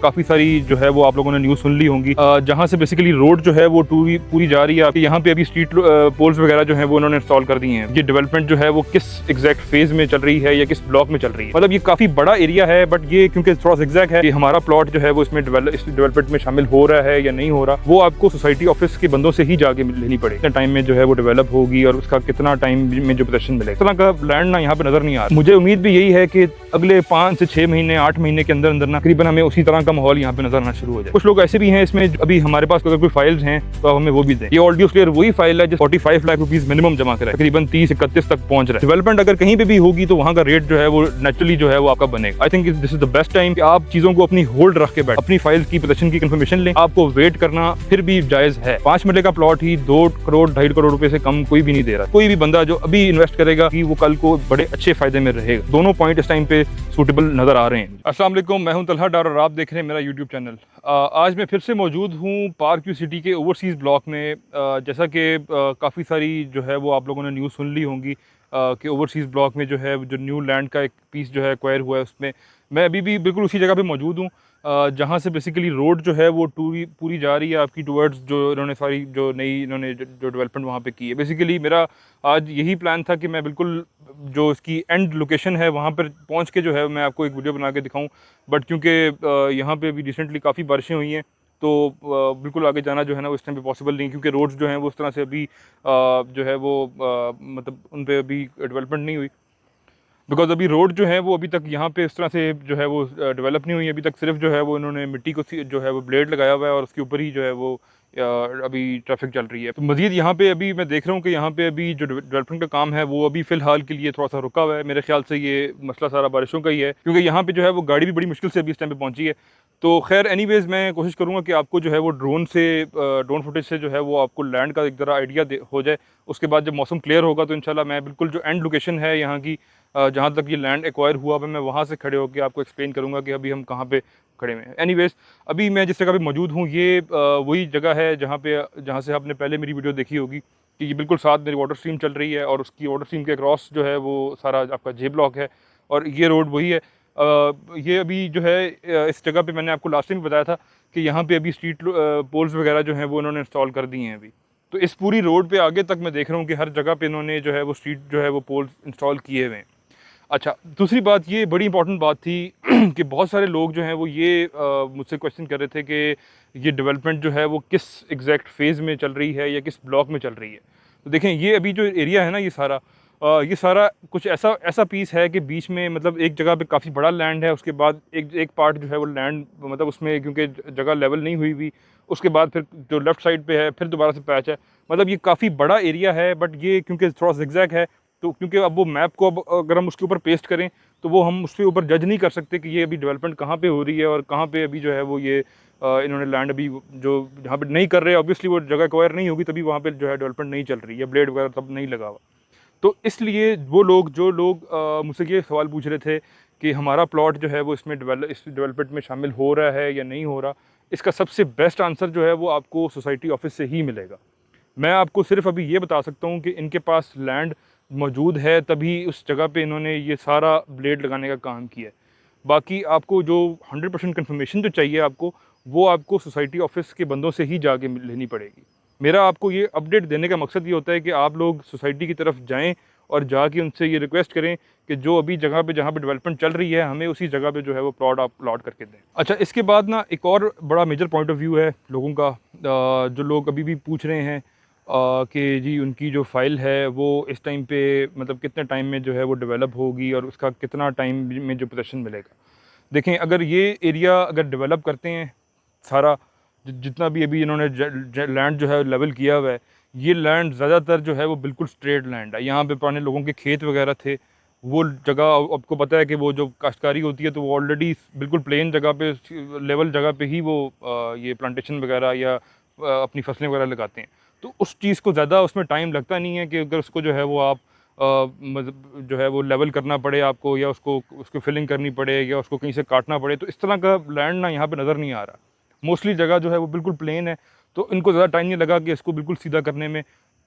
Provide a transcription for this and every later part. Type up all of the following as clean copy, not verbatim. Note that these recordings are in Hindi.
काफ़ी सारी जो है वो आप लोगों ने न्यूज़ सुन ली होंगी, जहाँ से बेसिकली रोड जो है वो पूरी जा रही है। यहाँ पे अभी स्ट्रीट पोल्स वगैरह जो है वो उन्होंने इंस्टॉल कर दिए हैं। ये डेवलपमेंट जो है वो किस एग्जैक्ट फेज में चल रही है या किस ब्लॉक में चल रही है, मतलब ये काफ़ी बड़ा एरिया है, बट ये क्योंकि थोड़ा सा एग्जैक्ट है कि हमारा प्लॉट जो है वो इसमें इस डेवलपमेंट में शामिल हो रहा है या नहीं हो रहा, वो आपको सोसाइटी ऑफिस के बंदों से ही जाके लेनी पड़ेगी। कितना टाइम में जो है वो डेवलप होगी और उसका कितना टाइम में जो पोजेशन मिलेगा, इस तरह का लैंड ना यहाँ पे नजर नहीं आ रहा। मुझे उम्मीद भी यही है कि अगले 5 से 6 महीने 8 महीने के अंदर अंदर ना तकरीबन हमें उसी तरह का माहौल यहाँ पे नजर आना शुरू हो जाए। कुछ लोग ऐसे भी हैं इसमें, अभी हमारे पास अगर कोई फाइल्स हैं तो आप हमें वो भी दें। ये ऑडियो क्लियर वही फाइल है जो 45 लाख रुपीस मिनिमम जमा करा है, तकरीबन 30-31 तक पहुंच रहा है। डेवलपमेंट अगर कहीं पे भी होगी तो वहाँ का रेट जो है वो नेचुरली जो है वो आपका बनेगा। I think this is the best time कि आप चीजों को अपनी होल्ड रख के बैठ अपनी फाइल्स की पोजीशन की कंफर्मेशन लें। आपको वेट करना फिर भी जायज है। 5 मरले का प्लॉट ही 2 करोड़ 2.5 करोड़ रुपए से कम कोई भी नहीं दे रहा। कोई भी बंदा जो अभी इन्वेस्ट करेगा कि वो कल को बड़े अच्छे फायदे में रहेगा। दोनों पॉइंट इस टाइम पे सूटेबल नजर आ रहे हैं। अस्सलाम वालेकुम, मैं हूं तलहा डार और आप देख रहे हैं मेरा यूट्यूब चैनल। आज मैं फिर से मौजूद हूं पार्क व्यू सिटी के ओवरसीज़ ब्लॉक में। जैसा कि काफ़ी सारी जो है वो आप लोगों ने न्यूज़ सुन ली होंगी कि ओवरसीज़ ब्लॉक में जो है जो न्यू लैंड का एक पीस जो है एक्वायर हुआ है, उसमें मैं अभी भी बिल्कुल उसी जगह पे मौजूद हूँ जहाँ से बेसिकली रोड जो है वो पूरी जा रही है आपकी टुवर्ड्स जो इन्होंने सारी जो नई इन्होंने जो डेवलपमेंट वहाँ पे की है। बेसिकली मेरा आज यही प्लान था कि मैं बिल्कुल जो इसकी एंड लोकेशन है वहाँ पर पहुँच के जो है मैं आपको एक वीडियो बना के दिखाऊँ, बट क्योंकि यहाँ पे अभी रिसेंटली काफ़ी बारिशें हुई हैं तो बिल्कुल आगे जाना जो है ना वो इस टाइम पे पॉसिबल नहीं, क्योंकि रोड्स जो हैं वो उस तरह से अभी जो है वो मतलब उन पे अभी डेवलपमेंट नहीं हुई। बिकॉज अभी रोड जो है वो अभी तक यहाँ पे इस तरह से जो है वो डेवलप नहीं हुई। अभी तक सिर्फ जो है वो इन्होंने मिट्टी को जो है वो ब्लेड लगाया हुआ है और उसके ऊपर ही जो है वो अभी ट्रैफिक चल रही है। तो मज़ीद यहाँ पे अभी मैं देख रहा हूँ कि यहाँ पे अभी जो डेवलपमेंट का काम है वो अभी फ़िलहाल के लिए थोड़ा सा रुका हुआ है। मेरे ख्याल से ये मसला सारा बारिशों का ही है, क्योंकि यहाँ पे जो है वो गाड़ी भी बड़ी मुश्किल से अभी इस टाइम पे पहुँची है। तो खैर एनीवेज़ मैं कोशिश करूँगा कि आपको जो है वो ड्रोन फुटेज से जो है वो आपको लैंड का एक ज़रा आइडिया हो जाए। उसके बाद जब मौसम क्लियर होगा तो इंशाल्लाह मैं बिल्कुल जो एंड लोकेशन है यहाँ की जहाँ तक ये लैंड एक्वायर हुआ है मैं वहाँ से खड़े होकर आपको एक्सप्लेन करूँगा कि अभी हम कहाँ पे खड़े हुए हैं। एनीवेज़ अभी मैं जिस जगह पे मौजूद हूँ ये वही जगह है जहाँ से आपने पहले मेरी वीडियो देखी होगी कि ये बिल्कुल साथ मेरी वाटर स्ट्रीम चल रही है और उसकी वाटर स्ट्रीम के क्रॉस जो है वो सारा आपका जे ब्लॉक है और ये रोड वही है। ये अभी जो है इस जगह पे मैंने आपको लास्ट टाइम बताया था कि यहाँ पे अभी स्ट्रीट पोल्स वगैरह जो हैं वो इन्होंने इंस्टॉल कर दिए हैं अभी। तो इस पूरी रोड पे आगे तक मैं देख रहा हूँ कि हर जगह पे इन्होंने जो है वो स्ट्रीट जो है वो पोल्स इंस्टॉल किए हुए हैं। अच्छा, दूसरी बात ये बड़ी इंपॉर्टेंट बात थी कि बहुत सारे लोग जो हैं वो ये मुझसे क्वेश्चन कर रहे थे कि ये डेवलपमेंट जो है वो किस एग्जैक्ट फेज़ में चल रही है या किस ब्लॉक में चल रही है। तो देखें ये अभी जो एरिया है ना ये सारा कुछ ऐसा पीस है कि बीच में मतलब एक जगह पे काफ़ी बड़ा लैंड है, उसके बाद एक पार्ट जो है वो लैंड मतलब उसमें क्योंकि जगह लेवल नहीं हुई भी, उसके बाद फिर जो लेफ़्ट साइड पे है फिर दोबारा से पैच है। मतलब ये काफ़ी बड़ा एरिया है, बट ये क्योंकि थोड़ा ज़िगज़ैग है तो क्योंकि अब वो मैप को अब अगर हम उसके ऊपर पेस्ट करें तो वो हम उसके ऊपर जज नहीं कर सकते कि ये अभी डेवलपमेंट कहाँ पे हो रही है और कहाँ पे अभी जो है वो ये इन्होंने लैंड अभी जो जहाँ पे नहीं कर रहे, ऑब्वियसली वो जगह एक्वायर नहीं होगी तभी वहाँ पे जो है डेवलपमेंट नहीं चल रही है, ब्लेड वगैरह तब नहीं लगा हुआ। तो इसलिए जो लोग मुझसे ये सवाल पूछ रहे थे कि हमारा प्लॉट जो है वो इस डेवलपमेंट में शामिल हो रहा है या नहीं हो रहा, इसका सबसे बेस्ट आंसर जो है वो आपको सोसाइटी ऑफिस से ही मिलेगा। मैं आपको सिर्फ अभी ये बता सकता हूँ कि इनके पास लैंड मौजूद है तभी उस जगह पे इन्होंने ये सारा ब्लेड लगाने का काम किया है। बाकी आपको जो 100% कन्फर्मेशन जो चाहिए आपको, वो आपको सोसाइटी ऑफिस के बंदों से ही जाके लेनी पड़ेगी। मेरा आपको ये अपडेट देने का मकसद ये होता है कि आप लोग सोसाइटी की तरफ जाएं और जाके उनसे ये रिक्वेस्ट करें कि जो अभी जगह पे जहाँ पे डेवलपमेंट चल रही है हमें उसी जगह पे जो है वो प्लॉट आप प्लॉट करके दें। अच्छा, इसके बाद ना एक और बड़ा मेजर पॉइंट ऑफ व्यू है लोगों का, जो लोग अभी भी पूछ रहे हैं कि जी उनकी जो फ़ाइल है वो इस टाइम पे मतलब कितने टाइम में जो है वो डेवलप होगी और उसका कितना टाइम में जो पोजीशन मिलेगा। देखें अगर ये एरिया अगर डेवलप करते हैं सारा जितना भी अभी इन्होंने लैंड जो है लेवल किया हुआ है, ये लैंड ज़्यादातर जो है वो बिल्कुल स्ट्रेट लैंड है। यहाँ पे पुराने लोगों के खेत वगैरह थे, वो जगह आपको पता है कि वो जो काश्तकारी होती है तो वो ऑलरेडी बिल्कुल प्लेन जगह पे लेवल जगह पे ही वो ये प्लांटेशन वगैरह या अपनी फसलें वगैरह लगाते हैं। तो उस चीज़ को ज़्यादा उसमें टाइम लगता नहीं है कि अगर उसको जो है वो आप मतलब जो है वो लेवल करना पड़े आपको या उसको फिलिंग करनी पड़े या उसको कहीं से काटना पड़े। तो इस तरह का लैंड ना यहाँ पे नज़र नहीं आ रहा। मोस्टली जगह जो है वो बिल्कुल प्लेन है, तो इनको ज़्यादा टाइम नहीं लगा कि इसको बिल्कुल सीधा करने में।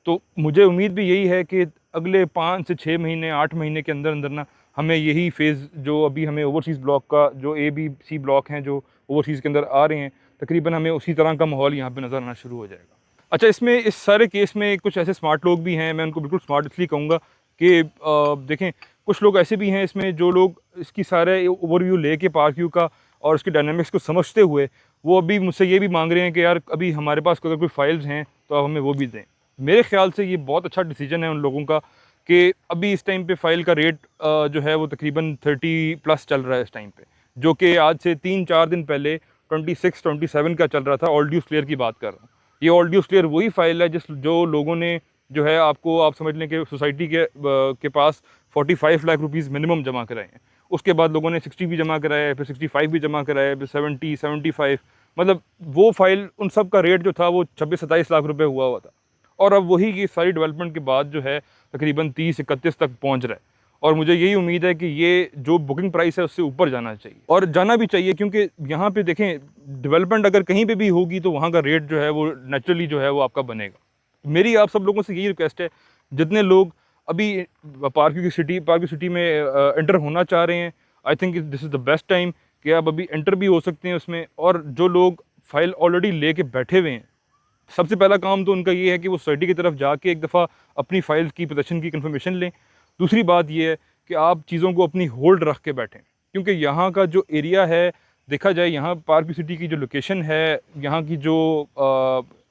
तो मुझे उम्मीद भी यही है कि अगले 5 से 6 महीने 8 महीने के अंदर अंदर ना हमें यही फेज़ जो अभी हमें ओवरसीज़ ब्लॉक का जो A B C ब्लॉक हैं जो ओवरसीज़ के अंदर आ रहे हैं, तकरीबन हमें उसी तरह का माहौल यहाँ पे नज़र आना शुरू हो जाएगा। अच्छा, इसमें इस सारे केस में कुछ ऐसे स्मार्ट लोग भी हैं, मैं उनको बिल्कुल स्मार्ट इसलिए कहूँगा कि देखें, कुछ लोग ऐसे भी हैं इसमें जो लोग इसकी सारे ओवरव्यू लेके पार्क व्यू का और उसके डायनामिक्स को समझते हुए वो अभी मुझसे ये भी मांग रहे हैं कि यार अभी हमारे पास अगर कोई फाइल्स हैं तो आप हमें वो भी दें। मेरे ख्याल से ये बहुत अच्छा डिसीजन है उन लोगों का कि अभी इस टाइम पे फ़ाइल का रेट जो है वो तकरीबन 30+ चल रहा है इस टाइम पे, जो कि आज से 3-4 दिन पहले 26-27 का चल रहा था। ऑल ड्यूज़ क्लियर की बात कर रहा हूँ। ये ऑल ड्यूज़ क्लियर वही फ़ाइल है जो लोगों ने जो है आपको आप समझ लें कि सोसाइटी के पास 45 लाख रुपीज़ मिनिमम जमा कराए हैं। उसके बाद लोगों ने 60 भी जमा कराया, फिर 65 भी जमा कराया, फिर 70-75, मतलब वो फ़ाइल उन सब का रेट जो था वो 26-27 लाख रुपए हुआ था। और अब वही की सारी डेवलपमेंट के बाद जो है तकरीबन 30-31 तक पहुंच रहा है। और मुझे यही उम्मीद है कि ये जो बुकिंग प्राइस है उससे ऊपर जाना चाहिए, और जाना भी चाहिए, क्योंकि यहाँ पे देखें डेवलपमेंट अगर कहीं पे भी होगी तो वहाँ का रेट जो है वो नेचुरली जो है वो आपका बनेगा। मेरी आप सब लोगों से यही रिक्वेस्ट है, जितने लोग अभी पार्क सिटी में एंटर होना चाह रहे हैं, I think this is the best time कि आप अभी एंटर भी हो सकते हैं उसमें। और जो लोग फाइल ऑलरेडी लेके बैठे हुए हैं, सबसे पहला काम तो उनका ये है कि वो सोसाइटी की तरफ जाके एक दफ़ा अपनी फाइल्स की पोजीशन की कंफर्मेशन लें। दूसरी बात ये है कि आप चीज़ों को अपनी होल्ड रख के बैठें, क्योंकि यहाँ का जो एरिया है, देखा जाए यहाँ पार्क सिटी की जो लोकेशन है, यहाँ की जो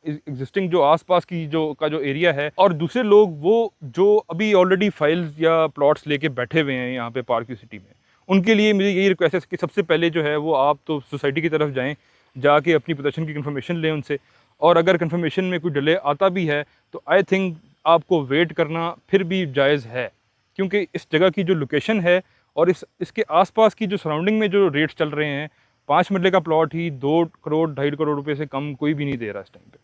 एग्जिस्टिंग जो आसपास की जो एरिया है, और दूसरे लोग वो जो अभी ऑलरेडी फाइल्स या प्लॉट्स लेके बैठे हुए हैं यहाँ पे पार्क सिटी में, उनके लिए मुझे यही रिक्वेस्ट है कि सबसे पहले जो है वो आप तो सोसाइटी की तरफ जाएँ, जाके अपनी पोजीशन की कंफर्मेशन लें उनसे। और अगर कंफर्मेशन में कोई डिले आता भी है तो आई थिंक आपको वेट करना फिर भी जायज़ है, क्योंकि इस जगह की जो लोकेशन है और इसके आसपास की जो सराउंडिंग में जो रेट्स चल रहे हैं, 5 मरले का प्लॉट ही 2 करोड़ 2.5 करोड़ रुपए से कम कोई भी नहीं दे रहा इस टाइम पे।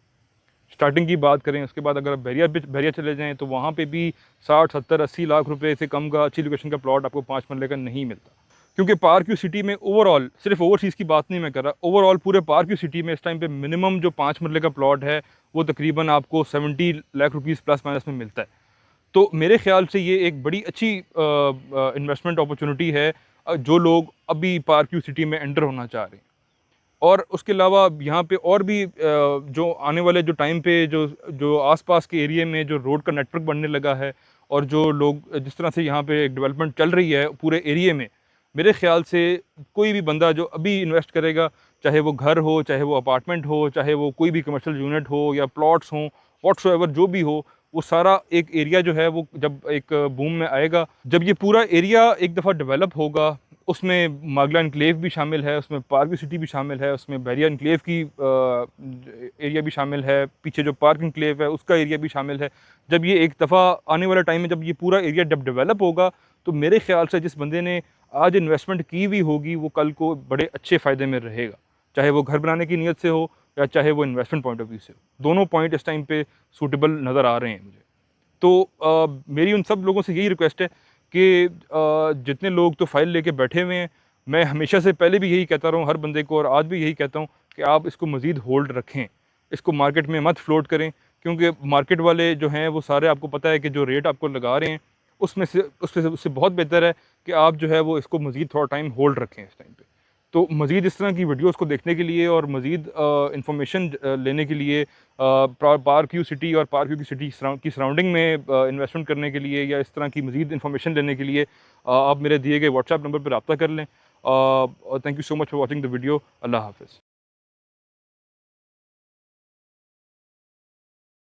स्टार्टिंग की बात करें, उसके बाद अगर आप बैरिया चले जाएँ तो वहाँ पे भी 60-70-80 लाख रुपए से कम का अच्छी लोकेशन का प्लॉट आपको 5 मरले का नहीं मिलता। क्योंकि पार्क व्यू सिटी में ओवरऑल, सिर्फ ओवरसीज़ की बात नहीं मैं कर रहा, ओवरऑल पूरे पार्क व्यू सिटी में इस टाइम पे मिनिमम जो 5 मरले का प्लॉट है वो तकरीबन आपको 70 लाख रुपीज़ प्लस माइनस में मिलता है। तो मेरे ख्याल से ये एक बड़ी अच्छी इन्वेस्टमेंट अपॉर्चुनिटी है जो लोग अभी पार्क व्यू सिटी में एंटर होना चाह रहे हैं। और उसके अलावा यहाँ पे और भी जो आने वाले जो टाइम पे जो आसपास के एरिया में जो रोड का नेटवर्क बनने लगा है, और जो लोग जिस तरह से यहाँ पे डेवलपमेंट चल रही है पूरे एरिया में, मेरे ख्याल से कोई भी बंदा जो अभी इन्वेस्ट करेगा, चाहे वो घर हो, चाहे वो अपार्टमेंट हो, चाहे वो कोई भी कमर्शियल यूनिट हो या प्लॉट्स हों, व्हाट्सोएवर जो भी हो, वो सारा एक एरिया जो है वो जब एक बूम में आएगा, जब ये पूरा एरिया एक दफ़ा डेवलप होगा, उसमें मागला इनक्लेव भी शामिल है, उसमें पार्क सिटी भी शामिल है, उसमें बैरिया इनक्लेव की एरिया भी शामिल है, पीछे जो पार्क इनक्लेव है उसका एरिया भी शामिल है। जब ये एक दफ़ा आने वाला टाइम में जब ये पूरा एरिया जब डेवलप होगा, तो मेरे ख्याल से जिस बंदे ने आज इन्वेस्टमेंट की भी होगी वो कल को बड़े अच्छे फ़ायदे में रहेगा, चाहे वो घर बनाने की नीयत से हो या चाहे वो इन्वेस्टमेंट पॉइंट ऑफ व्यू से हो। दोनों पॉइंट इस टाइम पे सूटेबल नज़र आ रहे हैं मुझे। तो मेरी उन सब लोगों से यही रिक्वेस्ट है कि जितने लोग तो फाइल लेके बैठे हुए हैं, मैं हमेशा से पहले भी यही कहता रहा हूँ हर बंदे को, और आज भी यही कहता हूँ कि आप इसको मज़ीद होल्ड रखें, इसको मार्केट में मत फ्लोट करें, क्योंकि मार्केट वाले जो हैं वो सारे आपको पता है कि जो रेट आपको लगा रहे हैं उससे बहुत बेहतर है कि आप जो है वो इसको मज़ीद थोड़ा टाइम होल्ड रखें इस टाइम पे। तो मज़ीद इस तरह की वीडियोस को देखने के लिए और मज़ीद इंफॉर्मेशन लेने के लिए, पार्क व्यू सिटी और पार्क व्यू की सराउंडिंग में इन्वेस्टमेंट करने के लिए या इस तरह की मज़ीद इंफॉर्मेशन लेने के लिए आप मेरे दिए गए व्हाट्सएप नंबर पर रब्ता कर लें। Thank you so much for watching the video. अल्लाह हाफ़िज़।